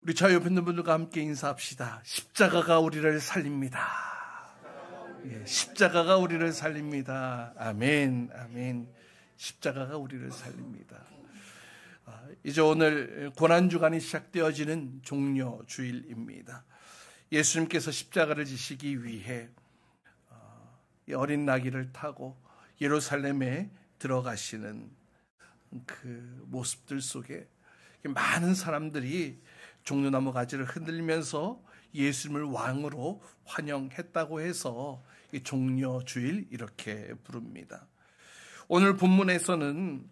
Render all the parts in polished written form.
우리 저 옆에 있는 분들과 함께 인사합시다. 십자가가 우리를 살립니다. 십자가가 우리를 살립니다. 아멘, 아멘. 십자가가 우리를 살립니다. 이제 오늘 고난주간이 시작되어지는 종려주일입니다. 예수님께서 십자가를 지시기 위해 어린 나귀를 타고 예루살렘에 들어가시는 그 모습들 속에 많은 사람들이 종려나무 가지를 흔들면서 예수님을 왕으로 환영했다고 해서 종려주일 이렇게 부릅니다. 오늘 본문에서는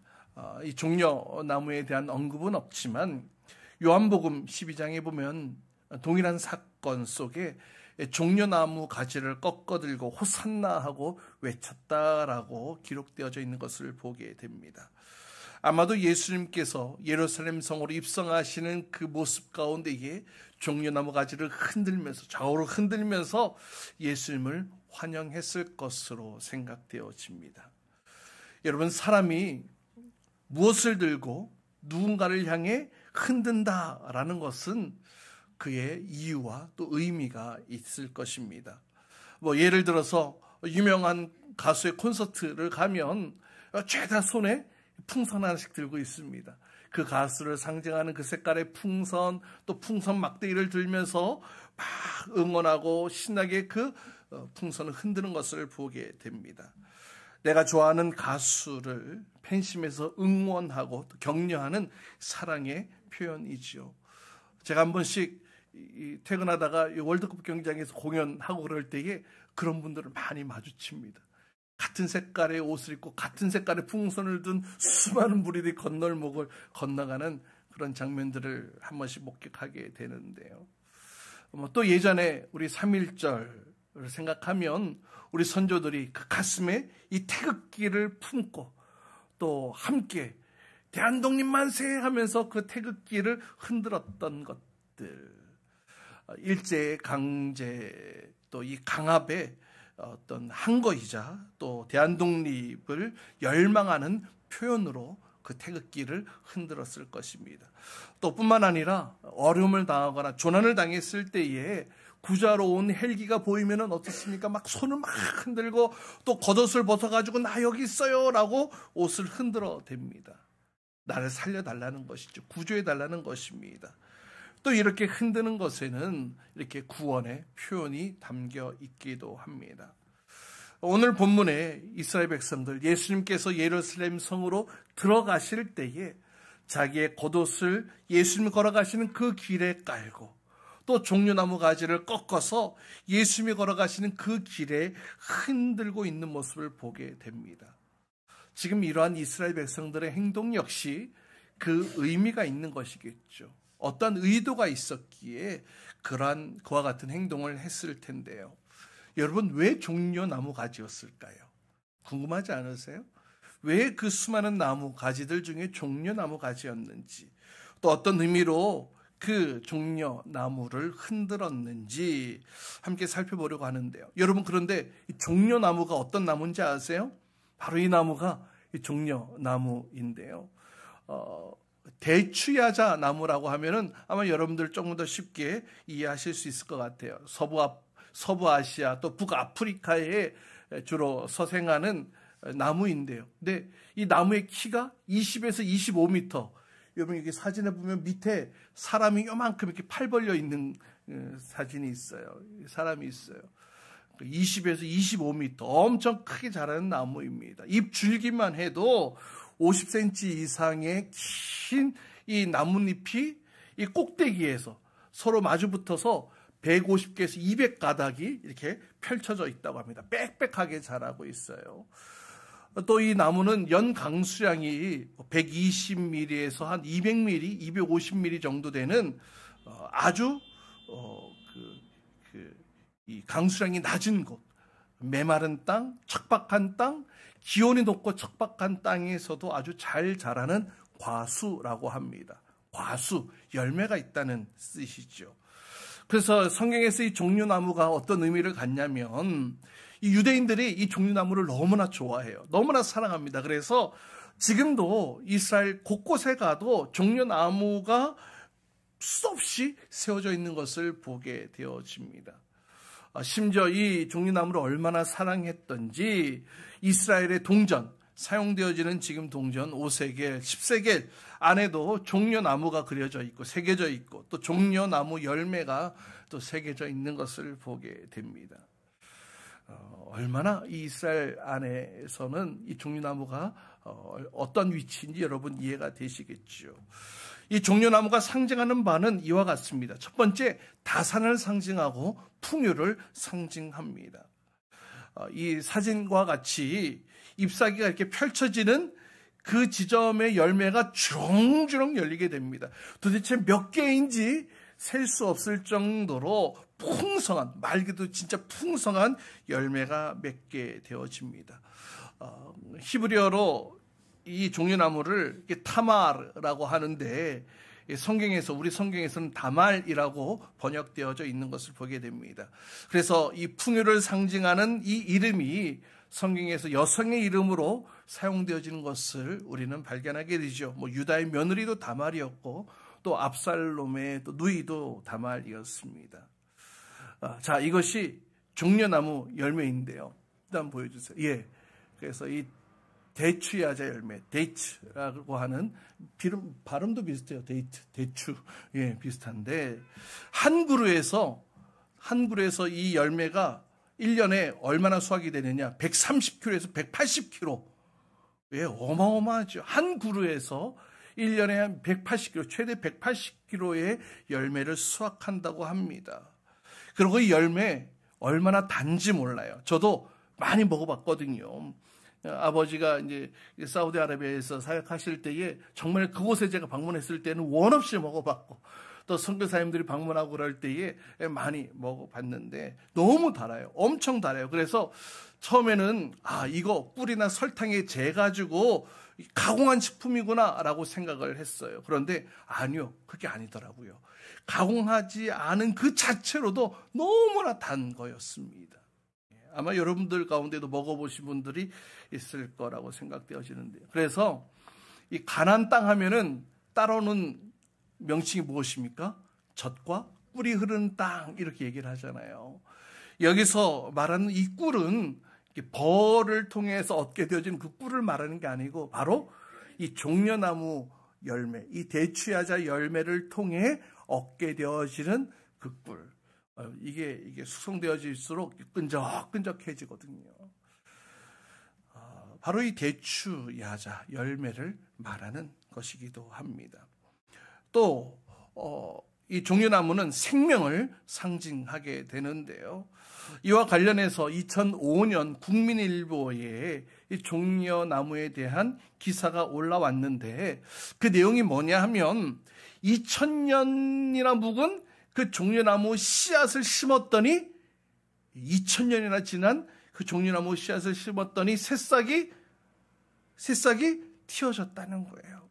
이 종려나무에 대한 언급은 없지만 요한복음 12장에 보면 동일한 사건 속에 종려나무 가지를 꺾어들고 호산나 하고 외쳤다라고 기록되어져 있는 것을 보게 됩니다. 아마도 예수님께서 예루살렘 성으로 입성하시는 그 모습 가운데에 종려나무 가지를 흔들면서 좌우로 흔들면서 예수님을 환영했을 것으로 생각되어집니다. 여러분, 사람이 무엇을 들고 누군가를 향해 흔든다라는 것은 그의 이유와 또 의미가 있을 것입니다. 예를 들어서 유명한 가수의 콘서트를 가면 죄다 손에 풍선 하나씩 들고 있습니다. 그 가수를 상징하는 그 색깔의 풍선, 또 풍선 막대기를 들면서 막 응원하고 신나게 그 풍선을 흔드는 것을 보게 됩니다. 내가 좋아하는 가수를 팬심에서 응원하고 또 격려하는 사랑의 표현이지요. 제가 한 번씩 퇴근하다가 월드컵 경기장에서 공연하고 그럴 때에 그런 분들을 많이 마주칩니다. 같은 색깔의 옷을 입고 같은 색깔의 풍선을 든 수많은 무리들이 건널목을 건너가는 그런 장면들을 한 번씩 목격하게 되는데요. 또 예전에 우리 3.1절을 생각하면 우리 선조들이 그 가슴에 이 태극기를 품고 또 함께 대한독립 만세 하면서 그 태극기를 흔들었던 것들, 일제 강제 또 이 강압의 어떤 항거이자 또 대한독립을 열망하는 표현으로 그 태극기를 흔들었을 것입니다. 또 뿐만 아니라 어려움을 당하거나 조난을 당했을 때에 구자로 온 헬기가 보이면 어떻습니까? 막 손을 막 흔들고 또 겉옷을 벗어가지고 나 여기 있어요 라고 옷을 흔들어 댑니다. 나를 살려달라는 것이죠. 구조해달라는 것입니다. 또 이렇게 흔드는 것에는 이렇게 구원의 표현이 담겨 있기도 합니다. 오늘 본문에 이스라엘 백성들, 예수님께서 예루살렘 성으로 들어가실 때에 자기의 겉옷을 예수님 걸어가시는 그 길에 깔고 또 종려나무 가지를 꺾어서 예수님이 걸어가시는 그 길에 흔들고 있는 모습을 보게 됩니다. 지금 이러한 이스라엘 백성들의 행동 역시 그 의미가 있는 것이겠죠. 어떤 의도가 있었기에 그러한 그와 같은 행동을 했을 텐데요. 여러분, 왜 종려나무 가지였을까요? 궁금하지 않으세요? 왜 그 수많은 나무 가지들 중에 종려나무 가지였는지, 또 어떤 의미로 그 종려나무를 흔들었는지 함께 살펴보려고 하는데요. 여러분, 그런데 이 종려나무가 어떤 나무인지 아세요? 바로 이 나무가 이 종려나무인데요. 대추야자 나무라고 하면은 아마 여러분들 조금 더 쉽게 이해하실 수 있을 것 같아요. 서부 아시아 또 북아프리카에 주로 서생하는 나무인데요. 근데 이 나무의 키가 20에서 25m. 여러분, 여기 사진에 보면 밑에 사람이 요만큼 이렇게 팔 벌려 있는 사진이 있어요. 사람이 있어요. 20에서 25m. 엄청 크게 자라는 나무입니다. 잎 줄기만 해도 50cm 이상의 긴 이 나뭇잎이 이 꼭대기에서 서로 마주 붙어서 150개에서 200가닥이 이렇게 펼쳐져 있다고 합니다. 빽빽하게 자라고 있어요. 또 이 나무는 연 강수량이 120mm에서 한 200mm, 250mm 정도 되는 아주 이 강수량이 낮은 곳, 메마른 땅, 척박한 땅, 기온이 높고 척박한 땅에서도 아주 잘 자라는 과수라고 합니다. 과수, 열매가 있다는 뜻이죠. 그래서 성경에서 이 종려나무가 어떤 의미를 갖냐면 이 유대인들이 이 종려나무를 너무나 좋아해요. 너무나 사랑합니다. 그래서 지금도 이스라엘 곳곳에 가도 종려나무가 수없이 세워져 있는 것을 보게 되어집니다. 심지어 이 종려나무를 얼마나 사랑했던지 이스라엘의 동전, 사용되어지는 지금 동전 5세겔, 10세겔 안에도 종려나무가 그려져 있고 새겨져 있고 또 종려나무 열매가 또 새겨져 있는 것을 보게 됩니다. 얼마나 이 이스라엘 안에서는 이 종려나무가 어떤 위치인지 여러분 이해가 되시겠죠. 이 종려나무가 상징하는 바는 이와 같습니다. 첫 번째, 다산을 상징하고 풍요를 상징합니다. 이 사진과 같이 잎사귀가 이렇게 펼쳐지는 그 지점의 열매가 주렁주렁 열리게 됩니다. 도대체 몇 개인지 셀 수 없을 정도로 풍성한, 말기도 진짜 풍성한 열매가 맺게 되어집니다. 히브리어로 이 종려나무를 타마르라고 하는데 성경에서, 우리 성경에서는 다말이라고 번역되어져 있는 것을 보게 됩니다. 그래서 이 풍요를 상징하는 이 이름이 성경에서 여성의 이름으로 사용되어지는 것을 우리는 발견하게 되죠. 유다의 며느리도 다말이었고 또 압살롬의 또 누이도 다말이었습니다. 자, 이것이 종려나무 열매인데요. 일단 보여주세요. 예, 그래서 이 대추야자 열매, 데이트라고 하는 발음도 비슷해요. 데이트, 대추, 예, 비슷한데 한 그루에서 이 열매가 1년에 얼마나 수확이 되느냐? 130kg에서 180kg. 예, 어마어마하죠. 한 그루에서 1년에 한 180kg, 최대 180kg의 열매를 수확한다고 합니다. 그리고 이 열매 얼마나 단지 몰라요. 저도 많이 먹어봤거든요. 아버지가 이제 사우디아라비아에서 사역하실 때에 정말 그곳에 제가 방문했을 때는 원 없이 먹어봤고 또 선교사님들이 방문하고 그럴 때에 많이 먹어봤는데 너무 달아요. 엄청 달아요. 그래서 처음에는 이거 꿀이나 설탕에 재가지고 가공한 식품이구나 라고 생각을 했어요. 그런데 아니요, 그게 아니더라고요. 가공하지 않은 그 자체로도 너무나 단 거였습니다. 아마 여러분들 가운데도 먹어보신 분들이 있을 거라고 생각되어지는데요. 그래서 이 가나안 땅 하면은 따라오는 명칭이 무엇입니까? 젖과 꿀이 흐르는 땅, 이렇게 얘기를 하잖아요. 여기서 말하는 이 꿀은 벌을 통해서 얻게 되어진 그 꿀을 말하는 게 아니고 바로 이 종려나무 열매, 이 대추야자 열매를 통해 얻게 되어지는 그 꿀. 이게 숙성되어질수록 끈적끈적해지거든요. 바로 이 대추야자 열매를 말하는 것이기도 합니다. 또 이 종려나무는 생명을 상징하게 되는데요. 이와 관련해서 2005년 국민일보에 이 종려나무에 대한 기사가 올라왔는데 그 내용이 뭐냐 하면 2000년이나 묵은 그 종려나무 씨앗을 심었더니 2000년이나 지난 그 종려나무 씨앗을 심었더니 새싹이 튀어졌다는 거예요.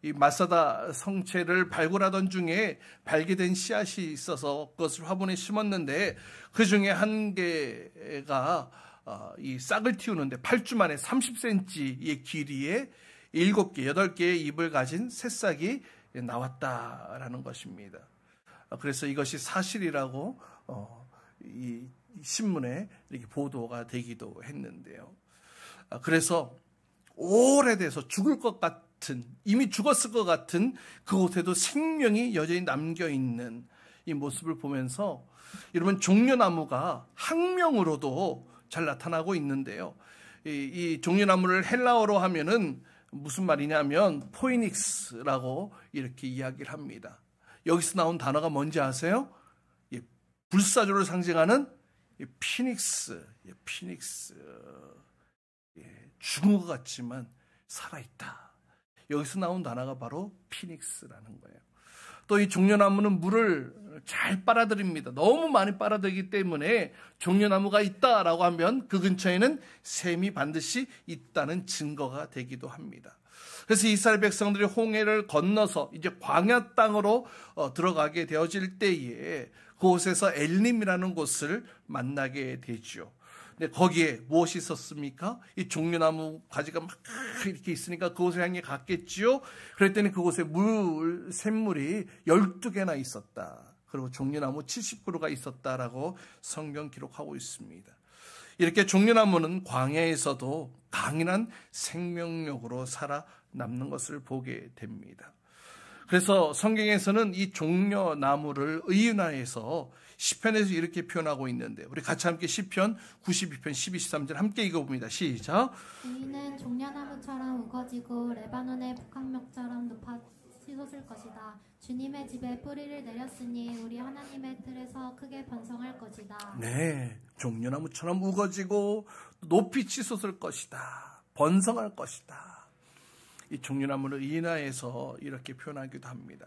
이 마사다 성체를 발굴하던 중에 발견된 씨앗이 있어서 그것을 화분에 심었는데 그 중에 한 개가 이 싹을 틔우는데 8주 만에 30cm의 길이에 7개, 8개의 잎을 가진 새싹이 나왔다라는 것입니다. 그래서 이것이 사실이라고 이 신문에 이렇게 보도가 되기도 했는데요. 그래서 오래돼서 죽을 것 같은, 이미 죽었을 것 같은 그곳에도 생명이 여전히 남겨있는 이 모습을 보면서 여러분 종려나무가 학명으로도 잘 나타나고 있는데요. 이 종려나무를 헬라어로 하면은 무슨 말이냐면 포이닉스라고 이렇게 이야기를 합니다. 여기서 나온 단어가 뭔지 아세요? 불사조를 상징하는 피닉스. 죽은 것 같지만 살아있다. 여기서 나온 단어가 바로 피닉스라는 거예요. 또 이 종려나무는 물을 잘 빨아들입니다. 너무 많이 빨아들이기 때문에 종려나무가 있다라고 하면 그 근처에는 샘이 반드시 있다는 증거가 되기도 합니다. 그래서 이스라엘 백성들이 홍해를 건너서 이제 광야 땅으로 들어가게 되어질 때에 그곳에서 엘림이라는 곳을 만나게 되죠. 근데 거기에 무엇이 있었습니까? 이 종려나무 가지가 막 이렇게 있으니까 그곳을 향해 갔겠지요. 그랬더니 그곳에 샘물이 12개나 있었다. 그리고 종려나무 70그루가 있었다라고 성경 기록하고 있습니다. 이렇게 종려나무는 광야에서도 강인한 생명력으로 살아남는 것을 보게 됩니다. 그래서 성경에서는 이 종려나무를 의인화해서 시편에서 이렇게 표현하고 있는데, 우리 같이 함께 시편 92편 12, 13절 함께 읽어봅니다. 시작. 의인은 종려나무처럼 우거지고 레바논의 북한목처럼 높아 솟을 것이다. 주님의 집에 뿌리를 내렸으니 우리 하나님의 틀에서 크게 번성할 것이다. 네, 종려나무처럼 우거지고 높이 치솟을 것이다. 번성할 것이다. 이 종려나무를 의인화해서 이렇게 표현하기도 합니다.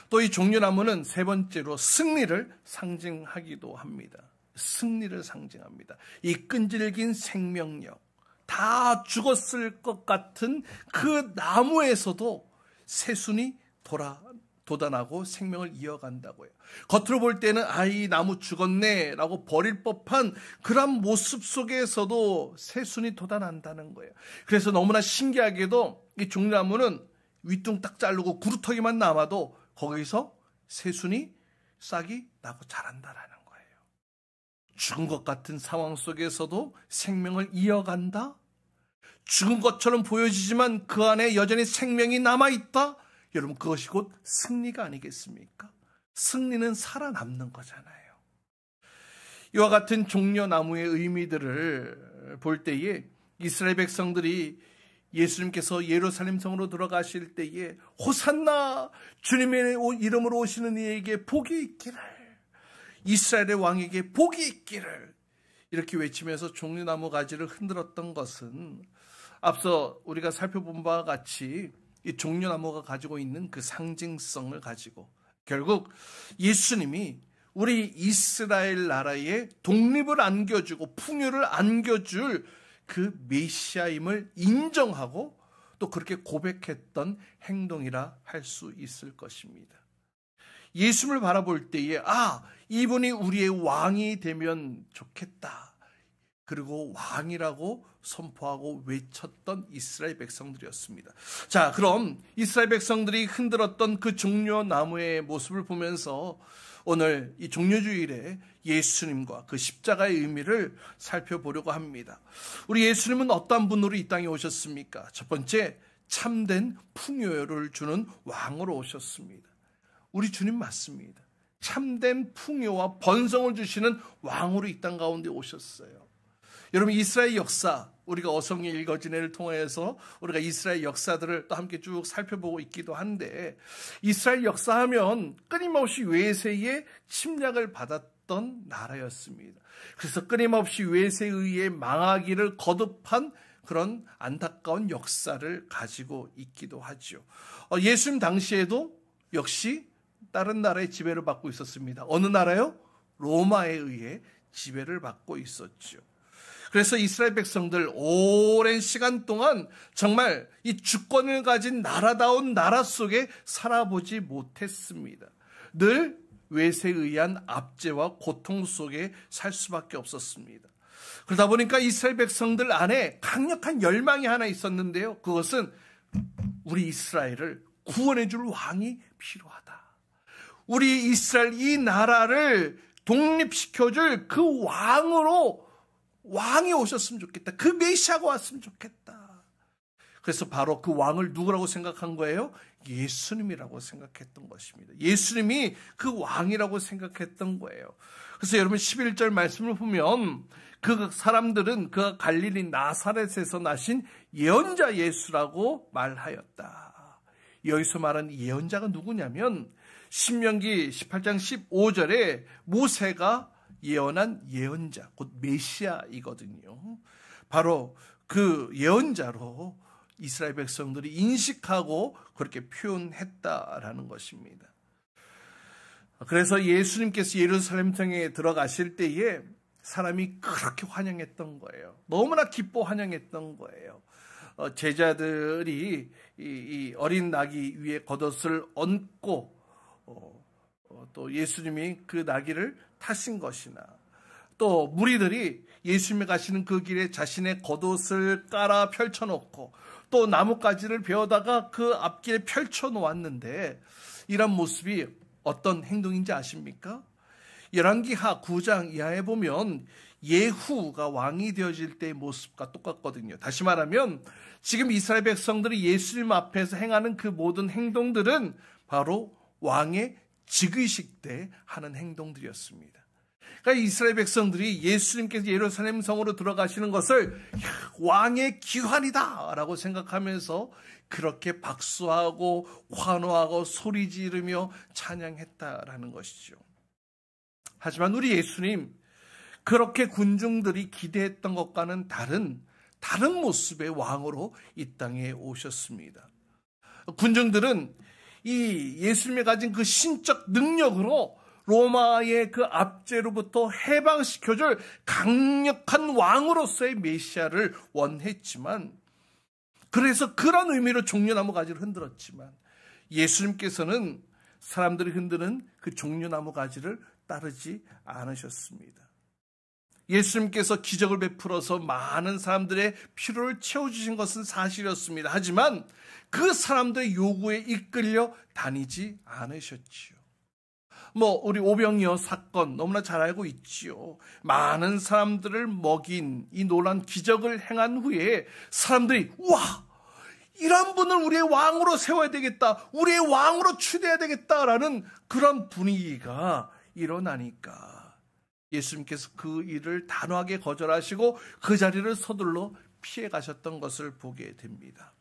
또 이 종려나무는 세 번째로 승리를 상징하기도 합니다. 승리를 상징합니다. 이 끈질긴 생명력, 다 죽었을 것 같은 그 나무에서도 새순이 돋아나고 생명을 이어간다고요. 겉으로 볼 때는 이 나무 죽었네 라고 버릴 법한 그런 모습 속에서도 새순이 돋아난다는 거예요. 그래서 너무나 신기하게도 이 종려나무는 윗둥 딱 자르고 구루터기만 남아도 거기서 새순이 싹이 나고 자란다라는 거예요. 죽은 것 같은 상황 속에서도 생명을 이어간다? 죽은 것처럼 보여지지만 그 안에 여전히 생명이 남아있다? 여러분, 그것이 곧 승리가 아니겠습니까? 승리는 살아남는 거잖아요. 이와 같은 종려나무의 의미들을 볼 때에 이스라엘 백성들이 예수님께서 예루살렘 성으로 들어가실 때에 호산나, 주님의 이름으로 오시는 이에게 복이 있기를, 이스라엘의 왕에게 복이 있기를 이렇게 외치면서 종려나무 가지를 흔들었던 것은 앞서 우리가 살펴본 바와 같이 이 종려나무가 가지고 있는 그 상징성을 가지고 결국 예수님이 우리 이스라엘 나라의 독립을 안겨주고 풍요를 안겨줄 그 메시아임을 인정하고 또 그렇게 고백했던 행동이라 할 수 있을 것입니다. 예수님을 바라볼 때에 이분이 우리의 왕이 되면 좋겠다. 그리고 왕이라고 선포하고 외쳤던 이스라엘 백성들이었습니다. 자, 그럼 이스라엘 백성들이 흔들었던 그 종려나무의 모습을 보면서 오늘 이 종려주일에 예수님과 그 십자가의 의미를 살펴보려고 합니다. 우리 예수님은 어떤 분으로 이 땅에 오셨습니까? 첫 번째, 참된 풍요를 주는 왕으로 오셨습니다. 우리 주님 맞습니다. 참된 풍요와 번성을 주시는 왕으로 이 땅 가운데 오셨어요. 여러분, 이스라엘 역사, 우리가 어성의 읽어지네를 통해서 우리가 이스라엘 역사들을 또 함께 쭉 살펴보고 있기도 한데, 이스라엘 역사하면 끊임없이 외세의 침략을 받았던 나라였습니다. 그래서 끊임없이 외세에 의해 망하기를 거듭한 그런 안타까운 역사를 가지고 있기도 하죠. 예수님 당시에도 역시 다른 나라의 지배를 받고 있었습니다. 어느 나라요? 로마에 의해 지배를 받고 있었죠. 그래서 이스라엘 백성들 오랜 시간 동안 정말 이 주권을 가진 나라다운 나라 속에 살아보지 못했습니다. 늘 외세에 의한 압제와 고통 속에 살 수밖에 없었습니다. 그러다 보니까 이스라엘 백성들 안에 강력한 열망이 하나 있었는데요. 그것은 우리 이스라엘을 구원해 줄 왕이 필요하다. 우리 이스라엘 이 나라를 독립시켜줄 그 왕이 오셨으면 좋겠다. 그 메시아가 왔으면 좋겠다. 그래서 바로 그 왕을 누구라고 생각한 거예요? 예수님이라고 생각했던 것입니다. 예수님이 그 왕이라고 생각했던 거예요. 그래서 여러분 11절 말씀을 보면 그 사람들은 그 갈릴리 나사렛에서 나신 예언자 예수라고 말하였다. 여기서 말하는 예언자가 누구냐면 신명기 18장 15절에 모세가 예언한 예언자, 곧 메시아이거든요. 바로 그 예언자로 이스라엘 백성들이 인식하고 그렇게 표현했다라는 것입니다. 그래서 예수님께서 예루살렘 성에 들어가실 때에 사람이 그렇게 환영했던 거예요. 너무나 기뻐 환영했던 거예요. 제자들이 이 어린 나귀 위에 겉옷을 얹고 또 예수님이 그 나귀를 타신 것이나 또 무리들이 예수님이 가시는 그 길에 자신의 겉옷을 깔아 펼쳐놓고 또 나뭇가지를 베어다가 그 앞길에 펼쳐놓았는데 이런 모습이 어떤 행동인지 아십니까? 열왕기하 9장 이하에 보면 예후가 왕이 되어질 때의 모습과 똑같거든요. 다시 말하면 지금 이스라엘 백성들이 예수님 앞에서 행하는 그 모든 행동들은 바로 왕의 즉위식 때 하는 행동들이었습니다. 그러니까 이스라엘 백성들이 예수님께서 예루살렘 성으로 들어가시는 것을 왕의 기환이다 라고 생각하면서 그렇게 박수하고 환호하고 소리 지르며 찬양했다라는 것이죠. 하지만 우리 예수님 그렇게 군중들이 기대했던 것과는 다른 모습의 왕으로 이 땅에 오셨습니다. 군중들은 이 예수님이 가진 그 신적 능력으로 로마의 그 압제로부터 해방시켜줄 강력한 왕으로서의 메시아를 원했지만, 그래서 그런 의미로 종려나무 가지를 흔들었지만 예수님께서는 사람들이 흔드는 그 종려나무 가지를 따르지 않으셨습니다. 예수님께서 기적을 베풀어서 많은 사람들의 필요를 채워주신 것은 사실이었습니다. 하지만 그 사람들의 요구에 이끌려 다니지 않으셨지요. 우리 오병이어 사건 너무나 잘 알고 있지요. 많은 사람들을 먹인 이 놀라운 기적을 행한 후에 사람들이 와! 이런 분을 우리의 왕으로 세워야 되겠다. 우리의 왕으로 추대해야 되겠다라는 그런 분위기가 일어나니까 예수님께서 그 일을 단호하게 거절하시고 그 자리를 서둘러 피해 가셨던 것을 보게 됩니다.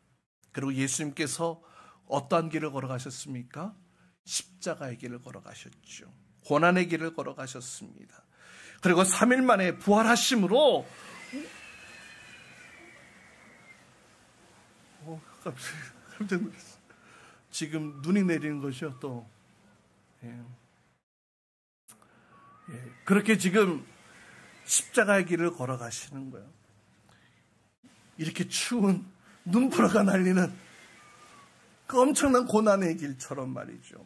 그리고 예수님께서 어떠한 길을 걸어가셨습니까? 십자가의 길을 걸어가셨죠. 고난의 길을 걸어가셨습니다. 그리고 3일 만에 부활하심으로 깜짝 놀랐어요. 지금 눈이 내리는 것이요 또. 그렇게 지금 십자가의 길을 걸어가시는 거예요. 이렇게 추운 눈보라가 날리는 그 엄청난 고난의 길처럼 말이죠.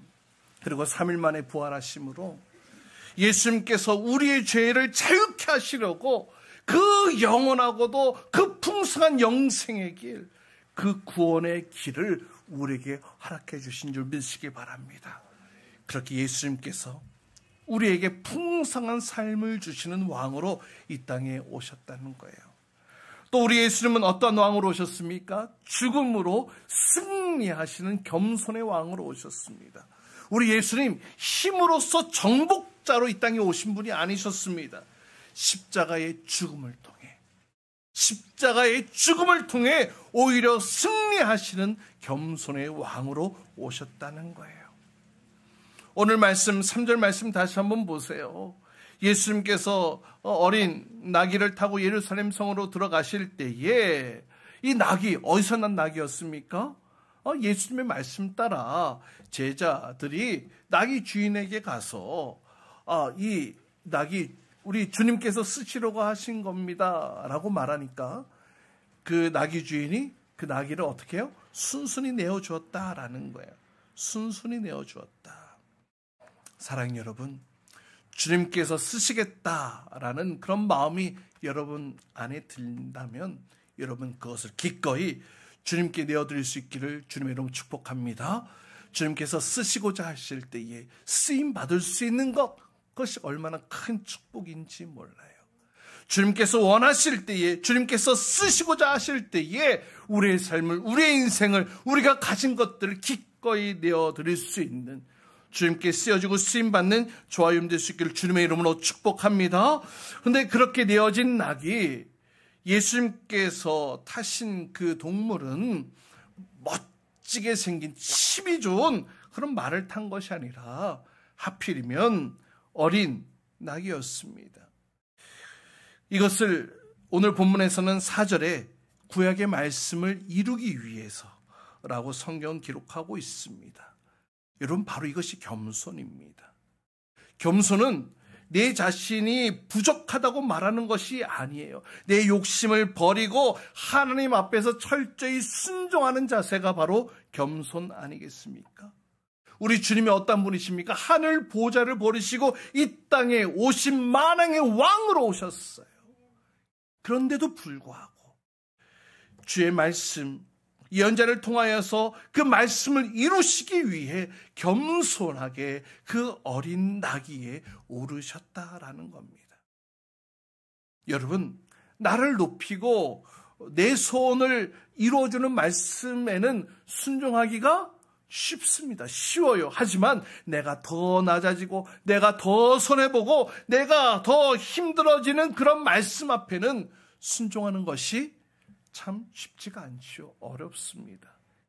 그리고 3일 만에 부활하심으로 예수님께서 우리의 죄를 자유케 하시려고 그 영원하고도 그 풍성한 영생의 길, 그 구원의 길을 우리에게 허락해 주신 줄 믿으시기 바랍니다. 그렇게 예수님께서 우리에게 풍성한 삶을 주시는 왕으로 이 땅에 오셨다는 거예요. 또 우리 예수님은 어떤 왕으로 오셨습니까? 죽음으로 승리하시는 겸손의 왕으로 오셨습니다. 우리 예수님 힘으로써 정복자로 이 땅에 오신 분이 아니셨습니다. 십자가의 죽음을 통해 오히려 승리하시는 겸손의 왕으로 오셨다는 거예요. 오늘 말씀 3절 말씀 다시 한번 보세요. 예수님께서 어린 나귀를 타고 예루살렘 성으로 들어가실 때에 이 나귀 어디서 난 나귀였습니까? 예수님의 말씀 따라 제자들이 나귀 주인에게 가서 이 나귀 우리 주님께서 쓰시려고 하신 겁니다 라고 말하니까 그 나귀 주인이 그 나귀를 어떻게 해요? 순순히 내어주었다라는 거예요. 순순히 내어주었다. 사랑하는 여러분, 주님께서 쓰시겠다라는 그런 마음이 여러분 안에 든다면 여러분 그것을 기꺼이 주님께 내어드릴 수 있기를 주님의 이름으로 축복합니다. 주님께서 쓰시고자 하실 때에 쓰임 받을 수 있는 그것이 얼마나 큰 축복인지 몰라요. 주님께서 원하실 때에, 주님께서 쓰시고자 하실 때에 우리의 삶을, 우리의 인생을, 우리가 가진 것들을 기꺼이 내어드릴 수 있는, 주님께 쓰여지고 쓰임받는 저와 여러분 될 수 있기를 주님의 이름으로 축복합니다. 그런데 그렇게 내어진 낙이 예수님께서 타신 그 동물은 멋지게 생긴 칩이 좋은 그런 말을 탄 것이 아니라 하필이면 어린 낙이었습니다. 이것을 오늘 본문에서는 4절에 구약의 말씀을 이루기 위해서라고 성경은 기록하고 있습니다. 여러분, 바로 이것이 겸손입니다. 겸손은 내 자신이 부족하다고 말하는 것이 아니에요. 내 욕심을 버리고 하나님 앞에서 철저히 순종하는 자세가 바로 겸손 아니겠습니까? 우리 주님이 어떤 분이십니까? 하늘 보좌를 버리시고 이 땅에 오신 만왕의 왕으로 오셨어요. 그런데도 불구하고 주의 말씀, 예언자를 통하여서 그 말씀을 이루시기 위해 겸손하게 그 어린 나귀에 오르셨다라는 겁니다. 여러분, 나를 높이고 내 소원을 이루어주는 말씀에는 순종하기가 쉽습니다. 쉬워요. 하지만 내가 더 낮아지고 내가 더 손해보고 내가 더 힘들어지는 그런 말씀 앞에는 순종하는 것이 참 쉽지가 않죠. 어렵습니다.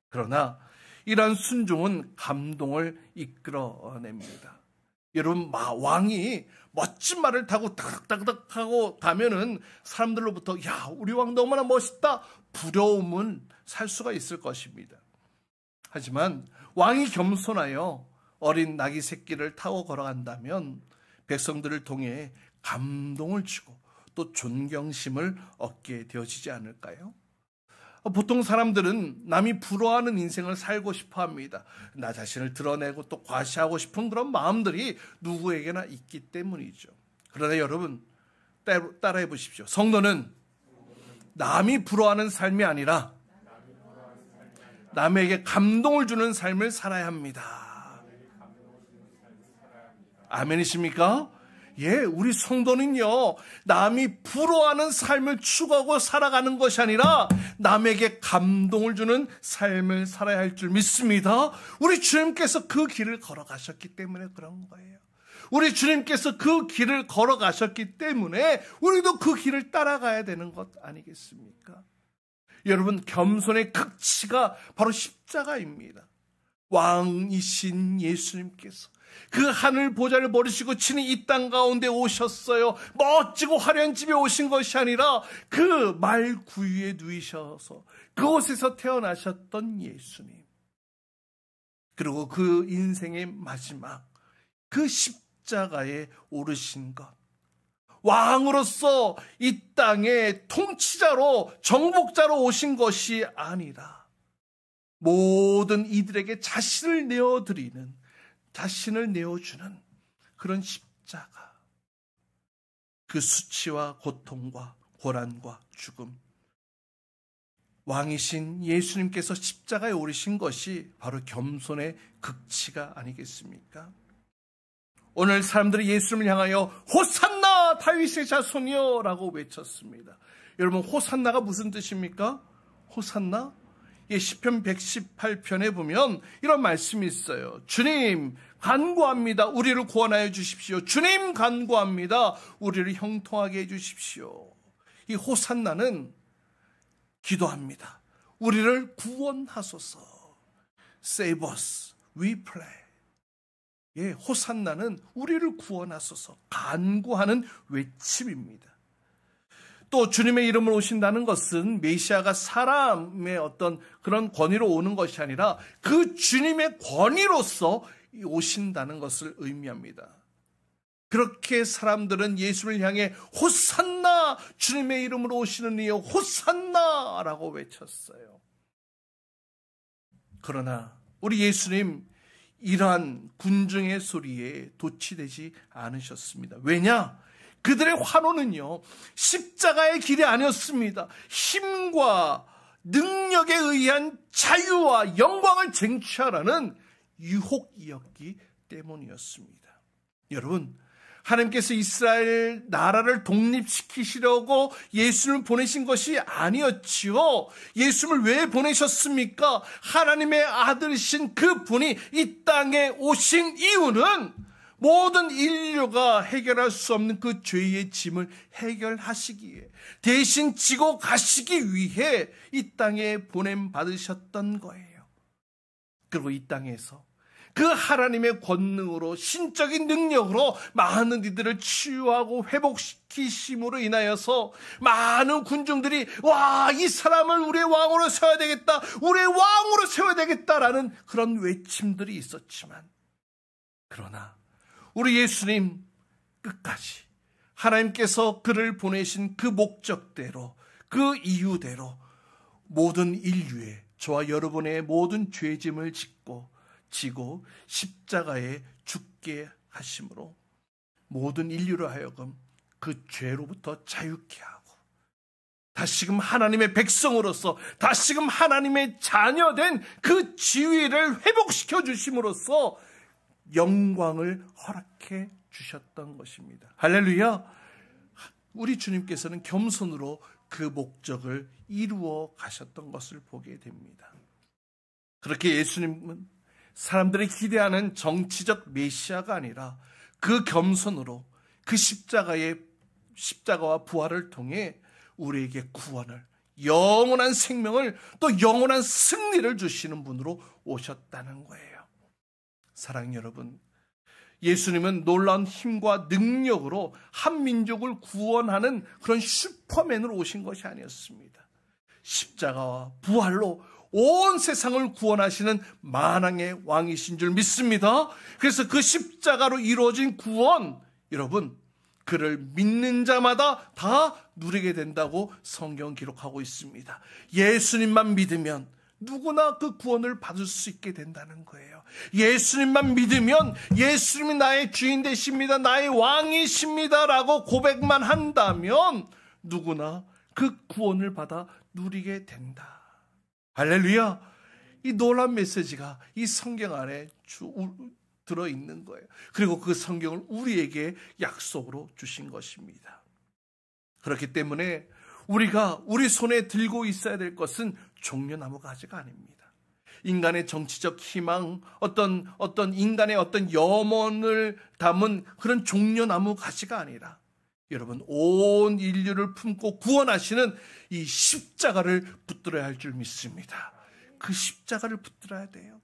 그러나 이러한 순종은 감동을 이끌어냅니다. 여러분, 왕이 멋진 말을 타고 탁탁탁 하고 가면은 사람들로부터 야, 우리 왕 너무나 멋있다, 부러움은 살 수가 있을 것입니다. 하지만 왕이 겸손하여 어린 나귀 새끼를 타고 걸어간다면 백성들을 통해 감동을 주고 또 존경심을 얻게 되어지지 않을까요? 보통 사람들은 남이 부러워하는 인생을 살고 싶어 합니다. 나 자신을 드러내고 또 과시하고 싶은 그런 마음들이 누구에게나 있기 때문이죠. 그러나 여러분, 따라해 보십시오. 성도는 남이 부러워하는 삶이 아니라 남에게 감동을 주는 삶을 살아야 합니다. 아멘이십니까? 예, 우리 성도는요, 남이 부러워하는 삶을 추구하고 살아가는 것이 아니라 남에게 감동을 주는 삶을 살아야 할 줄 믿습니다. 우리 주님께서 그 길을 걸어가셨기 때문에 그런 거예요. 우리 주님께서 그 길을 걸어가셨기 때문에 우리도 그 길을 따라가야 되는 것 아니겠습니까? 여러분, 겸손의 극치가 바로 십자가입니다. 왕이신 예수님께서 그 하늘 보좌를 버리시고 친히 이 땅 가운데 오셨어요. 멋지고 화려한 집에 오신 것이 아니라 그 말 구유에 누이셔서 그곳에서 태어나셨던 예수님. 그리고 그 인생의 마지막 그 십자가에 오르신 것. 왕으로서 이 땅의 통치자로 정복자로 오신 것이 아니라 모든 이들에게 자신을 내어드리는, 자신을 내어주는 그런 십자가, 그 수치와 고통과 고난과 죽음, 왕이신 예수님께서 십자가에 오르신 것이 바로 겸손의 극치가 아니겠습니까? 오늘 사람들이 예수님을 향하여 호산나 다윗의 자손이여 라고 외쳤습니다. 여러분, 호산나가 무슨 뜻입니까? 호산나? 예, 시편 118편에 보면 이런 말씀이 있어요. 주님 간구합니다. 우리를 구원하여 주십시오. 주님 간구합니다. 우리를 형통하게 해 주십시오. 이 호산나는 기도합니다. 우리를 구원하소서. Save us, we pray. 예, 호산나는 우리를 구원하소서 간구하는 외침입니다. 또 주님의 이름으로 오신다는 것은 메시아가 사람의 어떤 그런 권위로 오는 것이 아니라 그 주님의 권위로서 오신다는 것을 의미합니다. 그렇게 사람들은 예수를 향해 호산나, 주님의 이름으로 오시는 이여 호산나 라고 외쳤어요. 그러나 우리 예수님 이러한 군중의 소리에 도취되지 않으셨습니다. 왜냐? 그들의 환호는요, 십자가의 길이 아니었습니다. 힘과 능력에 의한 자유와 영광을 쟁취하라는 유혹이었기 때문이었습니다. 여러분, 하나님께서 이스라엘 나라를 독립시키시려고 예수님을 보내신 것이 아니었지요. 예수님을 왜 보내셨습니까? 하나님의 아들이신 그 분이 이 땅에 오신 이유는 모든 인류가 해결할 수 없는 그 죄의 짐을 해결하시기에, 대신 지고 가시기 위해 이 땅에 보냄받으셨던 거예요. 그리고 이 땅에서 그 하나님의 권능으로, 신적인 능력으로 많은 이들을 치유하고 회복시키심으로 인하여서 많은 군중들이 와, 이 사람을 우리의 왕으로 세워야 되겠다, 우리의 왕으로 세워야 되겠다라는 그런 외침들이 있었지만, 그러나 우리 예수님 끝까지 하나님께서 그를 보내신 그 목적대로, 그 이유대로 모든 인류의, 저와 여러분의 모든 죄짐을 짓고 지고 십자가에 죽게 하심으로 모든 인류로 하여금 그 죄로부터 자유케 하고 다시금 하나님의 백성으로서 다시금 하나님의 자녀된 그 지위를 회복시켜 주심으로써 영광을 허락해 주셨던 것입니다. 할렐루야. 우리 주님께서는 겸손으로 그 목적을 이루어 가셨던 것을 보게 됩니다. 그렇게 예수님은 사람들이 기대하는 정치적 메시아가 아니라 그 겸손으로 그 십자가와 부활을 통해 우리에게 구원을, 영원한 생명을, 또 영원한 승리를 주시는 분으로 오셨다는 거예요. 사랑하는 여러분, 예수님은 놀라운 힘과 능력으로 한 민족을 구원하는 그런 슈퍼맨으로 오신 것이 아니었습니다. 십자가와 부활로 온 세상을 구원하시는 만왕의 왕이신 줄 믿습니다. 그래서 그 십자가로 이루어진 구원, 여러분, 그를 믿는 자마다 다 누리게 된다고 성경 기록하고 있습니다. 예수님만 믿으면 누구나 그 구원을 받을 수 있게 된다는 거예요. 예수님만 믿으면 예수님이 나의 주인 되십니다, 나의 왕이십니다 라고 고백만 한다면 누구나 그 구원을 받아 누리게 된다. 할렐루야. 이 놀라운 메시지가 이 성경 안에 들어있는 거예요. 그리고 그 성경을 우리에게 약속으로 주신 것입니다. 그렇기 때문에 우리가 우리 손에 들고 있어야 될 것은 종려나무 가지가 아닙니다. 인간의 정치적 희망, 어떤 인간의 어떤 염원을 담은 그런 종려나무 가지가 아니라 여러분, 온 인류를 품고 구원하시는 이 십자가를 붙들어야 할 줄 믿습니다. 그 십자가를 붙들어야 돼요.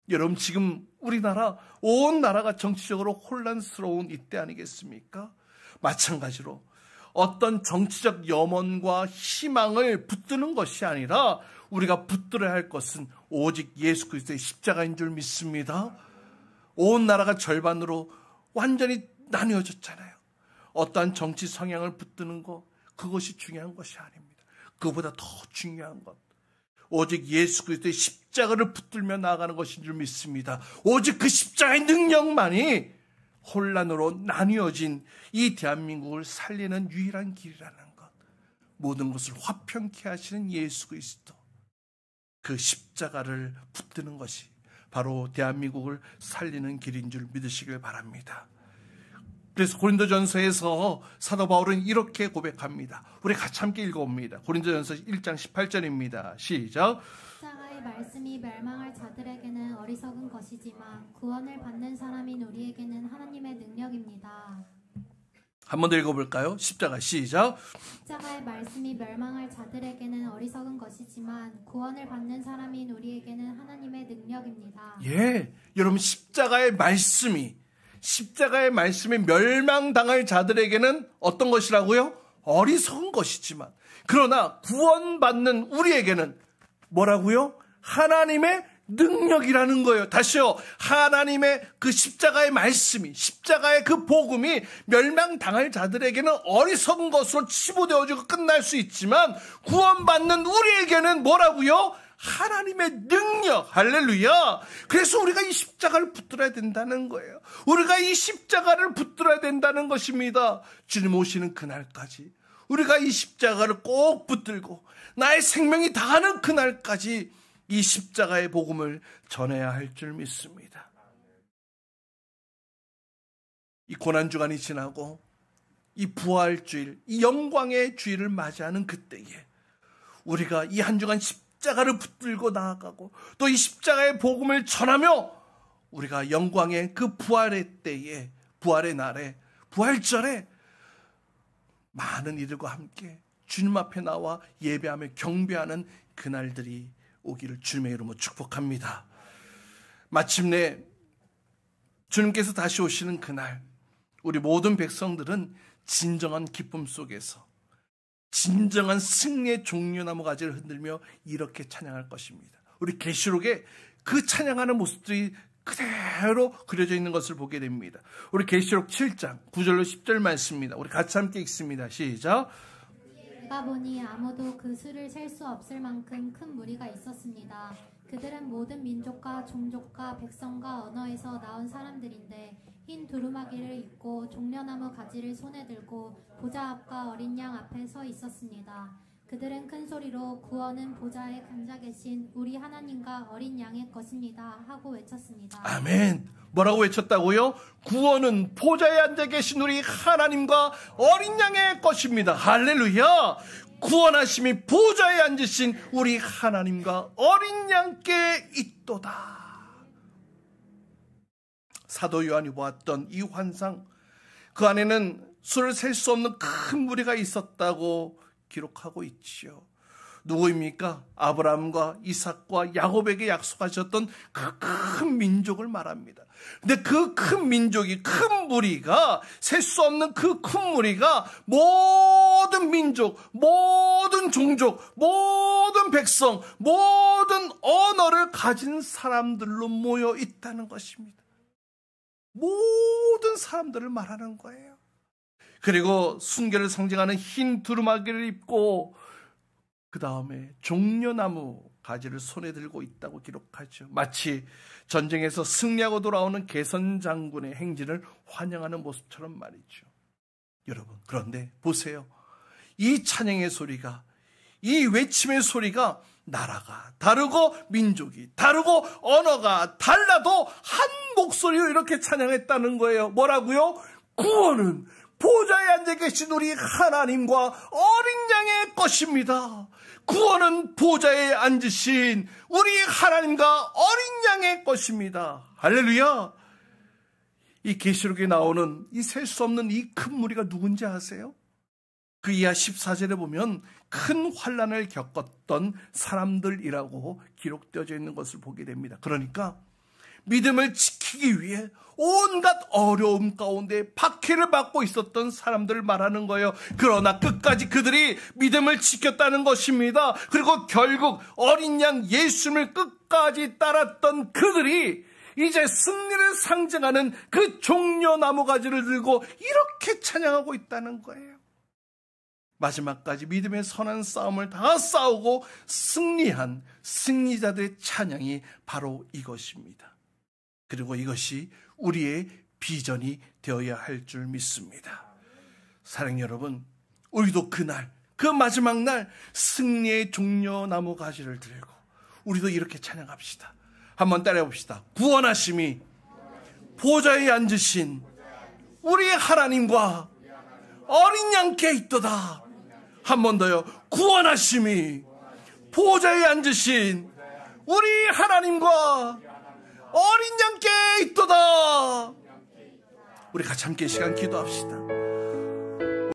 여러분, 지금 우리나라, 온 나라가 정치적으로 혼란스러운 이때 아니겠습니까? 마찬가지로 어떤 정치적 염원과 희망을 붙드는 것이 아니라 우리가 붙들어야 할 것은 오직 예수 그리스도의 십자가인 줄 믿습니다. 온 나라가 절반으로 완전히 나뉘어졌잖아요. 어떠한 정치 성향을 붙드는 것, 그것이 중요한 것이 아닙니다. 그보다 더 중요한 것, 오직 예수 그리스도의 십자가를 붙들며 나아가는 것인 줄 믿습니다. 오직 그 십자가의 능력만이 혼란으로 나뉘어진 이 대한민국을 살리는 유일한 길이라는 것, 모든 것을 화평케 하시는 예수 그리스도, 그 십자가를 붙드는 것이 바로 대한민국을 살리는 길인 줄 믿으시길 바랍니다. 그래서 고린도전서에서 사도 바울은 이렇게 고백합니다. 우리 같이 함께 읽어봅니다. 고린도전서 1장 18절입니다. 시작. 십자가의 말씀이 멸망할 자들에게는 어리석은 것이지만 구원을 받는 사람인 우리에게는 하나님의 능력입니다. 한 번 더 읽어볼까요? 십자가 시작. 십자가의 말씀이 멸망할 자들에게는 어리석은 것이지만 구원을 받는 사람인 우리에게는 하나님의 능력입니다. 예, 여러분, 십자가의 말씀이 멸망당할 자들에게는 어떤 것이라고요? 어리석은 것이지만, 그러나 구원받는 우리에게는 뭐라고요? 하나님의 능력이라는 거예요. 다시요. 하나님의 그 십자가의 말씀이, 십자가의 그 복음이 멸망당할 자들에게는 어리석은 것으로 치부되어지고 끝날 수 있지만, 구원받는 우리에게는 뭐라고요? 하나님의 능력. 할렐루야. 그래서 우리가 이 십자가를 붙들어야 된다는 거예요. 우리가 이 십자가를 붙들어야 된다는 것입니다. 주님 오시는 그날까지 우리가 이 십자가를 꼭 붙들고 나의 생명이 다하는 그날까지 이 십자가의 복음을 전해야 할 줄 믿습니다. 이 고난주간이 지나고 이 부활주일, 이 영광의 주일을 맞이하는 그때에 우리가 이 한 주간 십자가를 붙들고 나아가고 또 이 십자가의 복음을 전하며 우리가 영광의 그 부활의 때에, 부활의 날에, 부활절에 많은 이들과 함께 주님 앞에 나와 예배하며 경배하는 그날들이 오기를 주님의 이름으로 축복합니다. 마침내 주님께서 다시 오시는 그날, 우리 모든 백성들은 진정한 기쁨 속에서 진정한 승리의 종려나무 가지를 흔들며 이렇게 찬양할 것입니다. 우리 계시록에 그 찬양하는 모습들이 그대로 그려져 있는 것을 보게 됩니다. 우리 계시록 7장 9절로 10절 말씀입니다. 우리 같이 함께 읽습니다. 시작. 내가 보니 아무도 그 수를 셀 수 없을 만큼 큰 무리가 있었습니다. 그들은 모든 민족과 종족과 백성과 언어에서 나온 사람들인데 흰 두루마기를 입고 종려나무 가지를 손에 들고 보좌 앞과 어린 양 앞에 서 있었습니다. 그들은 큰 소리로 구원은 보좌에 앉아 계신 우리 하나님과 어린 양의 것입니다 하고 외쳤습니다. 아멘. 뭐라고 외쳤다고요? 구원은 보좌에 앉아 계신 우리 하나님과 어린 양의 것입니다. 할렐루야. 구원하심이 보좌에 앉으신 우리 하나님과 어린 양께 있도다. 사도 요한이 보았던 이 환상, 그 안에는 수를 셀 수 없는 큰 무리가 있었다고 기록하고 있지요. 누구입니까? 아브라함과 이삭과 야곱에게 약속하셨던 그 큰 민족을 말합니다. 근데 그 큰 민족이, 큰 무리가, 셀 수 없는 그 큰 무리가 모든 민족, 모든 종족, 모든 백성, 모든 언어를 가진 사람들로 모여 있다는 것입니다. 모든 사람들을 말하는 거예요. 그리고 순결을 상징하는 흰 두루마기를 입고 그 다음에 종려나무 가지를 손에 들고 있다고 기록하죠. 마치 전쟁에서 승리하고 돌아오는 개선 장군의 행진을 환영하는 모습처럼 말이죠. 여러분, 그런데 보세요. 이 찬양의 소리가, 이 외침의 소리가 나라가 다르고 민족이 다르고 언어가 달라도 한 목소리로 이렇게 찬양했다는 거예요. 뭐라고요? 구원은 보좌에 앉아 계신 우리 하나님과 어린 양의 것입니다. 구원은 보좌에 앉으신 우리 하나님과 어린 양의 것입니다. 할렐루야. 이 계시록에 나오는 이 셀 수 없는 이 큰 무리가 누군지 아세요? 그 이하 14절에 보면 큰 환난을 겪었던 사람들이라고 기록되어져 있는 것을 보게 됩니다. 그러니까 믿음을 지키기 위해 온갖 어려움 가운데 박해를 받고 있었던 사람들을 말하는 거예요. 그러나 끝까지 그들이 믿음을 지켰다는 것입니다. 그리고 결국 어린 양 예수님을 끝까지 따랐던 그들이 이제 승리를 상징하는 그 종려나무 가지를 들고 이렇게 찬양하고 있다는 거예요. 마지막까지 믿음의 선한 싸움을 다 싸우고 승리한 승리자들의 찬양이 바로 이것입니다. 그리고 이것이 우리의 비전이 되어야 할 줄 믿습니다. 사랑하는 여러분, 우리도 그날, 그 마지막 날 승리의 종려나무 가지를 들고 우리도 이렇게 찬양합시다. 한번 따라해 봅시다. 구원하심이 보좌에 앉으신 우리 하나님과 어린 양께 있도다. 한 번 더요. 구원하심이 보좌에 앉으신 우리 하나님과 어린 양께 있도다. 우리 같이 함께 시간 기도합시다.